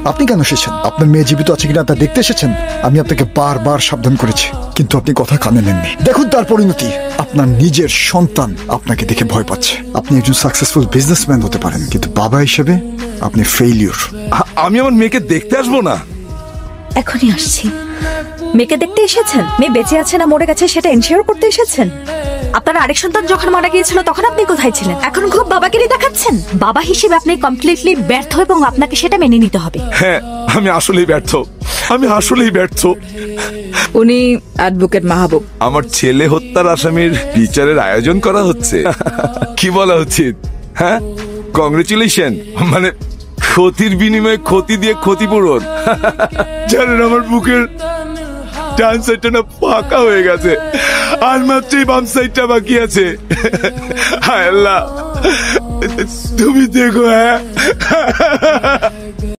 আপনি কেন এসেছেন? আপনার মেয়ে জীবিত আছে কিনা তা দেখতে এসেছেন? আমি আপনাকে বারবার সাবধান করেছি, কিন্তু আপনি কথা কানে নেননি। দেখুন তার পরিণতি। আপনার নিজের সন্তান আপনাকে দেখে ভয় পাচ্ছে। আপনি একজন সাকসেসফুল বিজনেসম্যান হতে পারেন, কিন্তু বাবা হিসেবে আপনি ফেইলিউর। আমি আমার মেয়েকে দেখতে আসবো না? এখনই আসছি। মেয়েকে দেখতে এসেছেন? মেয়ে বেঁচে আছে না মরে গেছে সেটা এনশিওর করতে এসেছেন? আপনার আরেক সন্তান যখন মারা গিয়েছিল তখন আপনি কোথায় ছিলেন? এখন খুব বাবাগিরি দেখাচ্ছেন। বাবা হিসেবে আপনি কমপ্লিটলি ব্যর্থ এবং আপনাকে সেটা মেনে নিতে হবে। হ্যাঁ, আমি আসলেই ব্যর্থ। আমি আসলেই ব্যর্থ। উনি অ্যাডভোকেট মাহবুব। আমার ছেলে হত্যার আসামির বিচারের আয়োজন করা হচ্ছে। কি বলা উচিত? হ্যাঁ, কংগ্রেচুলেশন। মানে ক্ষতির বিনিময়ে ক্ষতি দিয়ে ক্ষতিপূরণ। জানেন, আমার বুকের ডান সাইডটা না ফাঁকা হয়ে গেছে, আর মাত্রই বাম সাইডটা বাকি আছে। হায় আল্লাহ, তুমি দেখো। হ্যাঁ।